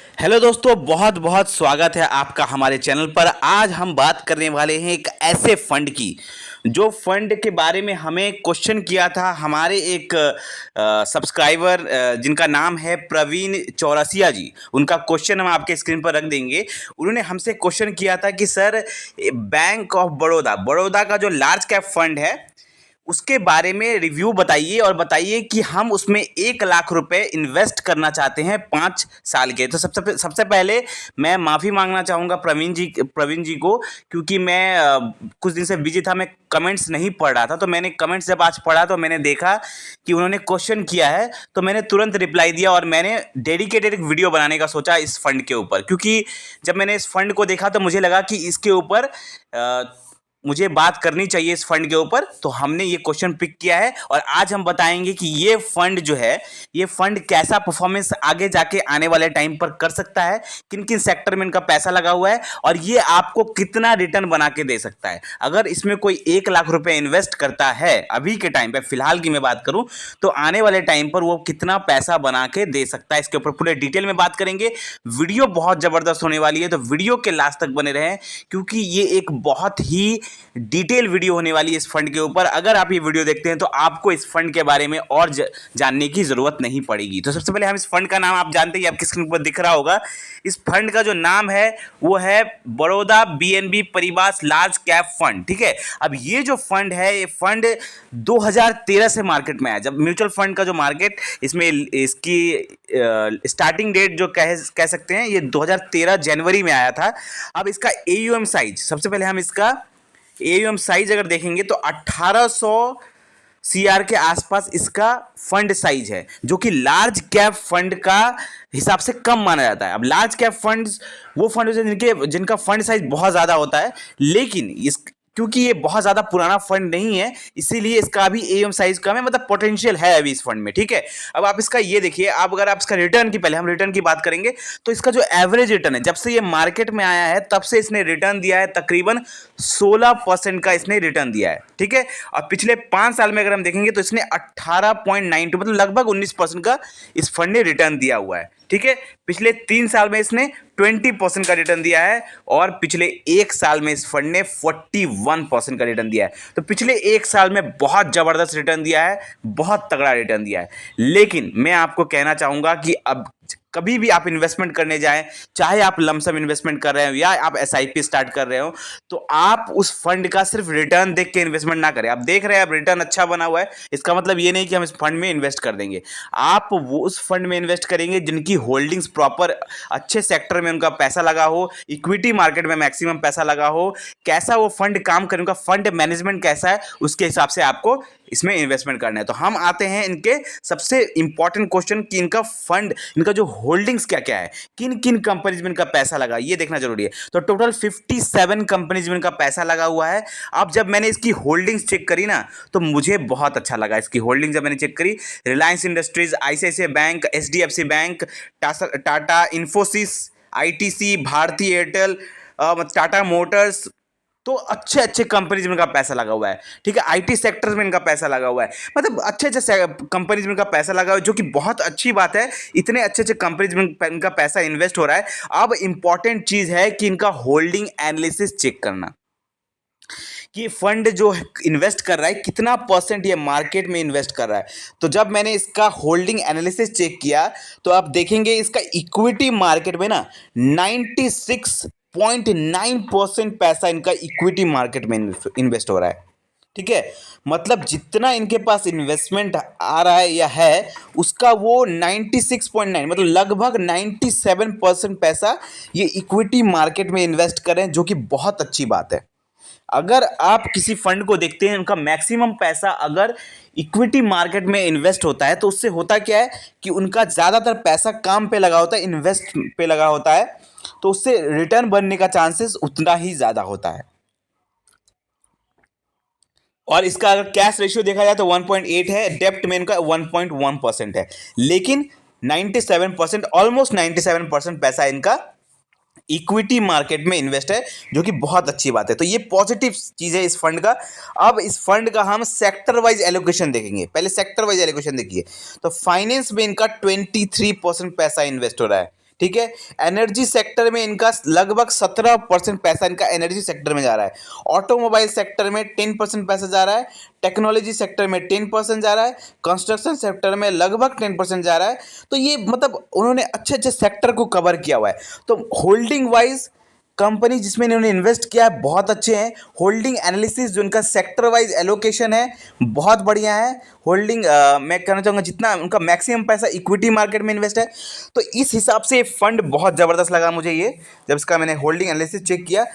Hello दोस्तों, बहुत बहुत स्वागत है आपका हमारे चैनल पर। आज हम बात करने वाले हैं एक ऐसे फंड की जो फंड के बारे में हमें क्वेश्चन किया था हमारे एक सब्सक्राइबर जिनका नाम है प्रवीण चौरसिया जी। उनका क्वेश्चन हम आपके स्क्रीन पर रख देंगे। उन्होंने हमसे क्वेश्चन किया था कि sir, bank of Baroda Baroda का जो लार्ज कैप फंड है उसके बारे में रिव्यू बताइए और बताइए कि हम उसमें 1 लाख रुपए इन्वेस्ट करना चाहते हैं 5 साल के। तो सबसे पहले मैं माफ़ी मांगना चाहूँगा प्रवीण जी को, क्योंकि मैं कुछ दिन से बिजी था, मैं कमेंट्स नहीं पढ़ रहा था। तो मैंने कमेंट्स जब आज पढ़ा तो मैंने देखा कि उन्होंने क्वेश्चन किया है, तो मैंने तुरंत रिप्लाई दिया और मैंने डेडिकेटेड एक वीडियो बनाने का सोचा इस फंड के ऊपर। क्योंकि जब मैंने इस फंड को देखा तो मुझे लगा कि इसके ऊपर मुझे बात करनी चाहिए इस फंड के ऊपर। तो हमने ये क्वेश्चन पिक किया है और आज हम बताएंगे कि ये फंड जो है, ये फंड कैसा परफॉर्मेंस आगे जाके आने वाले टाइम पर कर सकता है, किन किन सेक्टर में इनका पैसा लगा हुआ है और ये आपको कितना रिटर्न बना के दे सकता है। अगर इसमें कोई 1 लाख रुपए इन्वेस्ट करता है अभी के टाइम पे, फिलहाल की मैं बात करूं, तो आने वाले टाइम पर वो कितना पैसा बना के दे सकता है, इसके ऊपर पूरे डिटेल में बात करेंगे। वीडियो बहुत जबरदस्त होने वाली है, तो वीडियो के लास्ट तक बने रहें, क्योंकि ये एक बहुत ही डिटेल वीडियो होने वाली है इस फंड के ऊपर। अगर आप ये वीडियो देखते हैं तो आपको इस फंड के बारे में और जानने की जरूरत नहीं पड़ेगी। तो सबसे पहले हम इस फंड का नाम, आप जानते हैं, आपकी स्क्रीन पर दिख रहा होगा। इस फंड का जो नाम है वो है Baroda BNB परिवास large cap fund. ठीक है, अब ये जो फंड है, ये फंड 2013 से मार्केट में आया। जब म्यूचुअल फंड का जो मार्केट, इसमें इसकी स्टार्टिंग डेट जो कह सकते हैं, ये 2013 जनवरी में आया था। अब इसका एयूएम साइज, सबसे पहले हम इसका एयूएम साइज अगर देखेंगे तो 1800 सीआर के आसपास इसका फंड साइज है, जो कि लार्ज कैप फंड का हिसाब से कम माना जाता है। अब लार्ज कैप फंड्स वो फंड जिनका फंड साइज बहुत ज़्यादा होता है, लेकिन इस क्योंकि ये बहुत ज़्यादा पुराना फंड नहीं है, इसीलिए इसका अभी एयूएम साइज कम है, मतलब पोटेंशियल है अभी इस फंड में। ठीक है, अब आप इसका ये देखिए, आप अगर आप इसका रिटर्न की, पहले हम रिटर्न की बात करेंगे, तो इसका जो एवरेज रिटर्न है, जब से ये मार्केट में आया है तब से इसने रिटर्न दिया है तकरीबन 16% का इसने रिटर्न दिया है। ठीक है, और पिछले 5 साल में अगर हम देखेंगे तो इसने 18.92, मतलब लगभग 19% का इस फंड ने रिटर्न दिया हुआ है। ठीक है, पिछले 3 साल में इसने 20% का रिटर्न दिया है और पिछले 1 साल में इस फंड ने 41% का रिटर्न दिया है। तो पिछले 1 साल में बहुत जबरदस्त रिटर्न दिया है, बहुत तगड़ा रिटर्न दिया है। लेकिन मैं आपको कहना चाहूंगा कि अब कभी भी आप इन्वेस्टमेंट करने जाएं, चाहे आप लमसम इन्वेस्टमेंट कर रहे हो या आप एसआईपी स्टार्ट कर रहे हो, तो आप उस फंड का सिर्फ रिटर्न देख के इन्वेस्टमेंट ना करें। आप देख रहे हैं अब रिटर्न अच्छा बना हुआ है, इसका मतलब ये नहीं कि हम इस फंड में इन्वेस्ट कर देंगे। आप वो उस फंड में इन्वेस्ट करेंगे जिनकी होल्डिंग्स प्रॉपर अच्छे सेक्टर में उनका पैसा लगा हो, इक्विटी मार्केट में मैक्सिमम पैसा लगा हो, कैसा वो फंड काम करे, उनका फंड मैनेजमेंट कैसा है, उसके हिसाब से आपको इसमें इन्वेस्टमेंट करना है। तो हम आते हैं इनके सबसे इंपॉर्टेंट क्वेश्चन कि इनका फंड, इनका जो होल्डिंग्स क्या क्या है, किन किन कंपनीज में इनका पैसा लगा, ये देखना जरूरी है। तो टोटल 57 कंपनीज में इनका पैसा लगा हुआ है। अब जब मैंने इसकी होल्डिंग्स चेक करी ना, तो मुझे बहुत अच्छा लगा इसकी होल्डिंग। जब मैंने चेक करी, Reliance Industries, ICICI Bank, HDFC Bank, Tata Infosys, ITC, Bharti Airtel, Tata Motors, तो अच्छे अच्छे कंपनीज में इनका पैसा लगा हुआ है। ठीक है, आईटी सेक्टर में इनका पैसा लगा हुआ है, मतलब अच्छे अच्छे कंपनीज में इनका पैसा लगा हुआ है, जो कि बहुत अच्छी बात है। इतने अच्छे अच्छे कंपनीज में इनका पैसा इन्वेस्ट हो रहा है। अब इंपॉर्टेंट चीज है कि इनका होल्डिंग एनालिसिस चेक करना, कि फंड जो इन्वेस्ट कर रहा है कितना परसेंट ये मार्केट में इन्वेस्ट कर रहा है। तो जब मैंने इसका होल्डिंग एनालिसिस चेक किया, तो आप देखेंगे इसका इक्विटी मार्केट में ना 96.9% पैसा इनका इक्विटी मार्केट में इन्वेस्ट हो रहा है। ठीक है, मतलब जितना इनके पास इन्वेस्टमेंट आ रहा है या है, उसका वो 96.9, मतलब लगभग 97% पैसा ये इक्विटी मार्केट में इन्वेस्ट कर रहे हैं, जो कि बहुत अच्छी बात है। अगर आप किसी फंड को देखते हैं, उनका मैक्सिमम पैसा अगर इक्विटी मार्केट में इन्वेस्ट होता है, तो उससे होता क्या है कि उनका ज़्यादातर पैसा काम पे लगा होता है, इन्वेस्ट पे लगा होता है, तो उससे रिटर्न बनने का चांसेस उतना ही ज़्यादा होता है। और इसका अगर कैश रेशियो देखा जाए तो 1.8 है, डेप्ट में इनका 1.1% है, लेकिन 97%, ऑलमोस्ट 97% पैसा इनका इक्विटी मार्केट में इन्वेस्ट है, जो कि बहुत अच्छी बात है। तो ये पॉजिटिव चीज़ है इस फंड का। अब इस फंड का हम सेक्टर वाइज एलोकेशन देखेंगे। पहले सेक्टर वाइज एलोकेशन देखिए, तो फाइनेंस में इनका 23% पैसा इन्वेस्ट हो रहा है। ठीक है। एनर्जी सेक्टर में इनका लगभग 17% पैसा इनका एनर्जी सेक्टर में जा रहा है। ऑटोमोबाइल सेक्टर में 10% पैसा जा रहा है। टेक्नोलॉजी सेक्टर में 10% जा रहा है। कंस्ट्रक्शन सेक्टर में लगभग 10% जा रहा है। तो ये मतलब उन्होंने अच्छे अच्छे सेक्टर को कवर किया हुआ है। तो होल्डिंग वाइज कंपनी जिसमें इन्होंने इन्वेस्ट किया है बहुत अच्छे हैं। होल्डिंग एनालिसिस जो इनका सेक्टर वाइज एलोकेशन है बहुत बढ़िया है। होल्डिंग मैं कहना चाहूँगा जितना उनका मैक्सिमम पैसा इक्विटी मार्केट में इन्वेस्ट है, तो इस हिसाब से फंड बहुत ज़बरदस्त लगा मुझे ये, जब इसका मैंने होल्डिंग एनालिसिस चेक किया।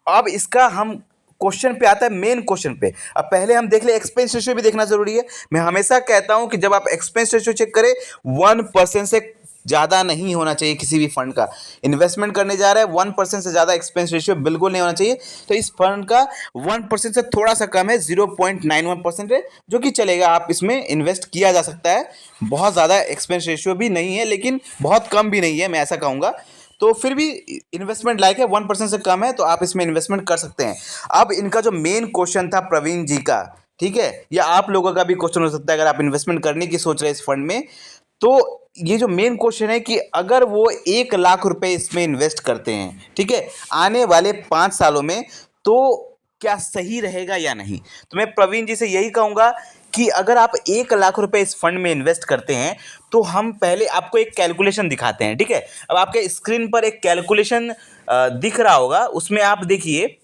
अब इसका हम क्वेश्चन पे आता है, मेन क्वेश्चन पे। अब पहले हम देख ले, एक्सपेंस रेशियो भी देखना जरूरी है। मैं हमेशा कहता हूं कि जब आप एक्सपेंस रेशियो चेक करें 1% से ज़्यादा नहीं होना चाहिए किसी भी फंड का। इन्वेस्टमेंट करने जा रहा है 1% से ज़्यादा एक्सपेंस रेशियो बिल्कुल नहीं होना चाहिए। तो इस फंड का 1% से थोड़ा सा कम है, 0.91% है, जो कि चलेगा, आप इसमें इन्वेस्ट किया जा सकता है। बहुत ज़्यादा एक्सपेंस रेशियो भी नहीं है लेकिन बहुत कम भी नहीं है, मैं ऐसा कहूँगा। तो फिर भी इन्वेस्टमेंट लायक है, 1% से कम है, तो आप इसमें इन्वेस्टमेंट कर सकते हैं। अब इनका जो मेन क्वेश्चन था प्रवीण जी का, ठीक है, या आप लोगों का भी क्वेश्चन हो सकता है अगर आप इन्वेस्टमेंट करने की सोच रहे हैं इस फंड में। तो ये जो मेन क्वेश्चन है कि अगर वो 1 लाख रुपए इसमें इन्वेस्ट करते हैं, ठीक है, आने वाले 5 सालों में, तो क्या सही रहेगा या नहीं। तो मैं प्रवीण जी से यही कहूँगा कि अगर आप 1 लाख रुपए इस फंड में इन्वेस्ट करते हैं तो हम पहले आपको एक कैलकुलेशन दिखाते हैं, ठीक है। अब आपके स्क्रीन पर एक कैलकुलेशन दिख रहा होगा, उसमें आप देखिए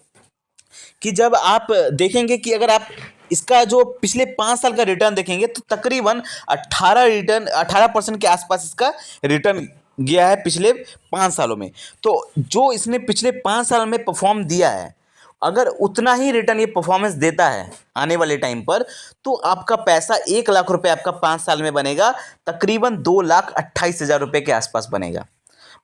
कि जब आप देखेंगे कि अगर आप इसका जो पिछले 5 साल का रिटर्न देखेंगे तो तकरीबन 18% के आसपास इसका रिटर्न गया है पिछले 5 सालों में। तो जो इसने पिछले 5 साल में परफॉर्म दिया है, अगर उतना ही रिटर्न ये परफॉर्मेंस देता है आने वाले टाइम पर, तो आपका पैसा 1 लाख रुपए आपका 5 साल में बनेगा, तकरीबन 2,28,000 रुपये के आसपास बनेगा।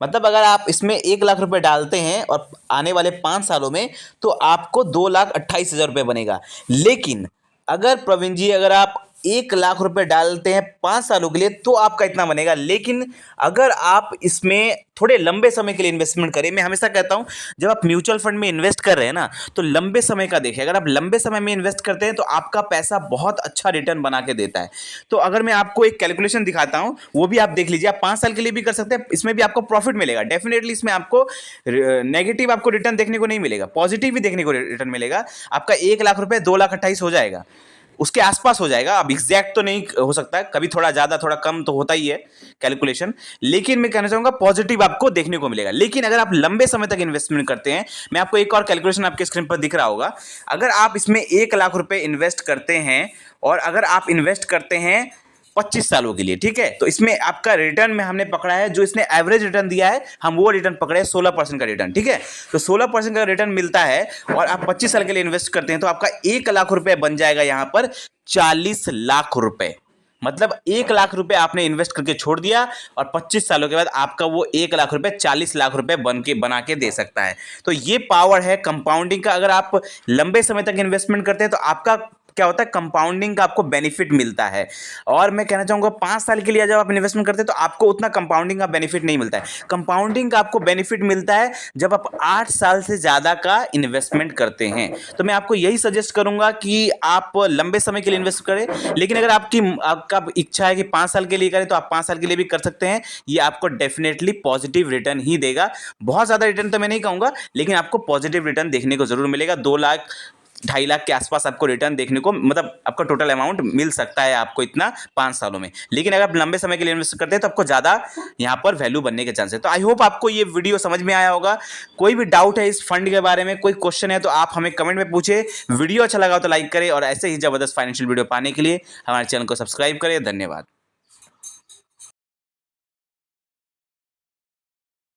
मतलब अगर आप इसमें 1 लाख रुपए डालते हैं और आने वाले 5 सालों में, तो आपको 2,28,000 रुपये बनेगा। लेकिन अगर प्रवीण जी अगर आप 1 लाख रुपए डालते हैं 5 सालों के लिए तो आपका इतना बनेगा। लेकिन अगर आप इसमें थोड़े लंबे समय के लिए इन्वेस्टमेंट करें, मैं हमेशा कहता हूं जब आप म्यूचुअल फंड में इन्वेस्ट कर रहे हैं ना, तो लंबे समय का देखें। अगर आप लंबे समय में इन्वेस्ट करते हैं तो आपका पैसा बहुत अच्छा रिटर्न बना के देता है। तो अगर मैं आपको एक कैलकुलेशन दिखाता हूं, वो भी आप देख लीजिए। आप 5 साल के लिए भी कर सकते हैं, इसमें भी आपको प्रॉफिट मिलेगा डेफिनेटली। इसमें आपको नेगेटिव आपको रिटर्न देखने को नहीं मिलेगा, पॉजिटिव भी देखने को रिटर्न मिलेगा। आपका 1 लाख रुपए 2,28,000 हो जाएगा, उसके आसपास हो जाएगा। अब एग्जैक्ट तो नहीं हो सकता, कभी थोड़ा ज़्यादा थोड़ा कम तो होता ही है कैलकुलेशन, लेकिन मैं कहना चाहूँगा पॉजिटिव आपको देखने को मिलेगा। लेकिन अगर आप लंबे समय तक इन्वेस्टमेंट करते हैं, मैं आपको एक और कैलकुलेशन आपके स्क्रीन पर दिख रहा होगा। अगर आप इसमें 1 लाख रुपए इन्वेस्ट करते हैं और अगर आप इन्वेस्ट करते हैं 25 सालों के लिए, ठीक है, तो इसमें आपका रिटर्न में हमने पकड़ा है, जो इसने एवरेज रिटर्न दिया है हम वो रिटर्न पकड़े 16% का रिटर्न, ठीक है। तो 16% का रिटर्न मिलता है और आप 25 साल के लिए इन्वेस्ट करते हैं तो आपका 1 लाख रुपए बन जाएगा यहां पर 40 लाख रुपए। मतलब 1 लाख रुपए आपने इन्वेस्ट करके छोड़ दिया और 25 सालों के बाद आपका वो 1 लाख रुपए 40 लाख रुपए बना के दे सकता है। तो ये पावर है कंपाउंडिंग का। अगर आप लंबे समय तक इन्वेस्टमेंट करते हैं तो आपका क्या होता है, कंपाउंडिंग का आपको बेनिफिट मिलता है। और मैं कहना चाहूँगा 5 साल के लिए जब आप इन्वेस्टमेंट करते हैं तो आपको उतना कंपाउंडिंग का बेनिफिट नहीं मिलता है। कंपाउंडिंग का आपको बेनिफिट मिलता है जब आप 8 साल से ज़्यादा का इन्वेस्टमेंट करते हैं। तो मैं आपको यही सजेस्ट करूँगा कि आप लंबे समय के लिए इन्वेस्ट करें। लेकिन अगर आपका इच्छा है कि 5 साल के लिए करें तो आप 5 साल के लिए भी कर सकते हैं। ये आपको डेफिनेटली पॉजिटिव रिटर्न ही देगा। बहुत ज़्यादा रिटर्न तो मैं नहीं कहूँगा, लेकिन आपको पॉजिटिव रिटर्न देखने को जरूर मिलेगा। 2 लाख 2.5 लाख के आसपास आपको रिटर्न देखने को, मतलब आपका टोटल अमाउंट मिल सकता है आपको इतना 5 सालों में। लेकिन अगर आप लंबे समय के लिए इन्वेस्ट करते हैं तो आपको ज़्यादा यहाँ पर वैल्यू बनने के चांस है। तो आई होप आपको ये वीडियो समझ में आया होगा। कोई भी डाउट है इस फंड के बारे में, कोई क्वेश्चन है तो आप हमें कमेंट में पूछे। वीडियो अच्छा लगा तो लाइक करें और ऐसे ही ज़बरदस्त फाइनेंशियल वीडियो पाने के लिए हमारे चैनल को सब्सक्राइब करें। धन्यवाद।